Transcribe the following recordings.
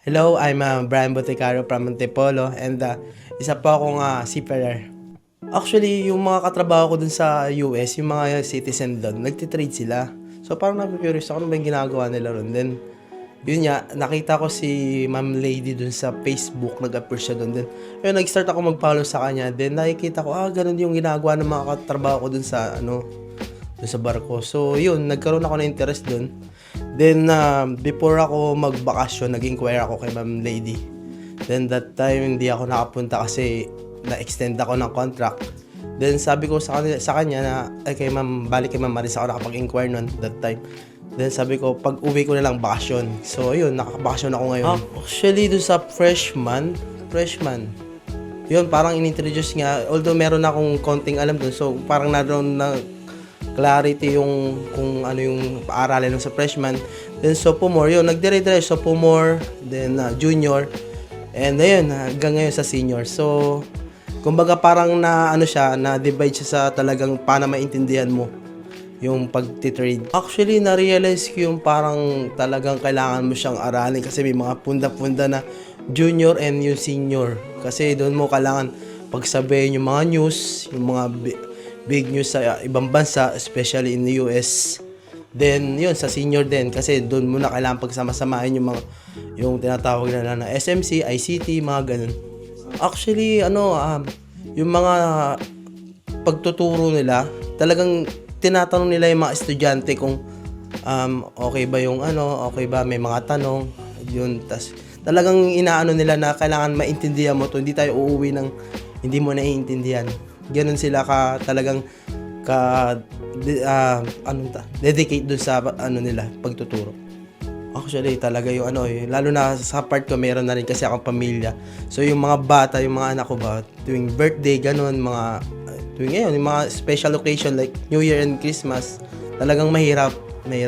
Hello, I'm Brian Boticaro from Antipolo and isa po akong seafarer. Actually, yung mga katrabaho ko dun sa US, yung mga citizen doon, nagtitrade sila. So parang naku-curious ako, ano ba yung ginagawa nila ron? Then, yun nga, nakita ko si Ma'am Lady dun sa Facebook, nag-appear siya dun. Then, yun, nag-start ako mag-follow sa kanya. Then, nakikita ko, ganun yung ginagawa ng mga katrabaho ko dun sa, dun sa barko. So, yun, nagkaroon ako ng interest dun. Then, before ako magbakasyon, nag-inquire ako kay Ma'am Lady. Then, that time, hindi ako nakapunta kasi na-extend ako ng contract. Then, sabi ko sa kanya na, kay Ma'am, balik kay Ma'am Maris ako nakapag-inquire nun that time. Then, sabi ko, pag uwi ko na lang bakasyon. So, ayun, nakabakasyon ako ngayon. Actually, doon sa freshman, yun, parang in-introduce nga, although meron akong konting alam doon, so parang naroon na clarity yung kung ano yung paaralin ng sa freshman. Then sophomore, yun, nagdire-dire sophomore, then junior, and ayun, hanggang ngayon sa senior. So, kumbaga parang na-divide siya sa talagang paano maintindihan mo yung pagtitrade. Actually, na-realize ko yung parang talagang kailangan mo siyang aralin kasi may mga punda-punda na junior and yung senior. Kasi doon mo kailangan pagsabayin yung mga news, yung mga big news sa ibang bansa, especially in the US. Then, yun, sa senior din. Kasi doon mo na kailangan pagsama-samahin yung tinatawag na SMC, ICT, mga ganun. Actually, yung mga pagtuturo nila, talagang tinatanong nila yung mga estudyante kung okay ba yung okay ba, may mga tanong, yun. Tas, talagang inaano nila na kailangan maintindihan mo to. Hindi tayo uuwi ng hindi mo naiintindihan. Ganun sila talagang dedicate dun sa nila pagtuturo. Actually talaga yung lalo na sa part ko meron na rin kasi akong pamilya. So yung mga bata, yung mga anak ko ba tuwing birthday ganun, tuwing ngayon yung mga special occasion like New Year and Christmas, talagang mahirap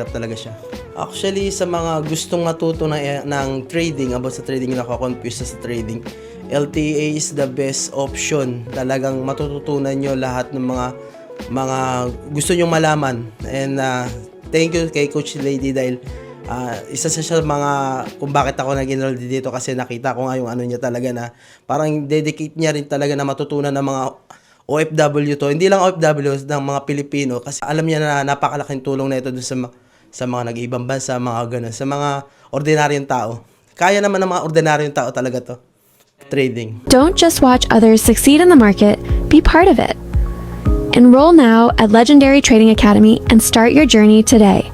talaga siya. Actually sa mga gustong matuto ng trading, about sa trading, nako-confuse sa trading, LTA is the best option. Talagang matututunan nyo lahat ng mga gusto nyo malaman. And thank you kay Coach Lady dahil isa sa mga kung bakit ako nag-enroll dito kasi nakita ko nga yung niya talaga na parang dedicate niya rin talaga na matutunan ng mga OFW to. Hindi lang OFW, ng mga Pilipino kasi alam niya na napakalaking tulong na ito dun sa mga nag-iibang bansa, mga ganun, sa mga ordinaryong tao. Kaya naman ng mga ordinaryong tao talaga to. Trading. Don't just watch others succeed in the market, be part of it. Enroll now at Legendary Trading Academy and start your journey today.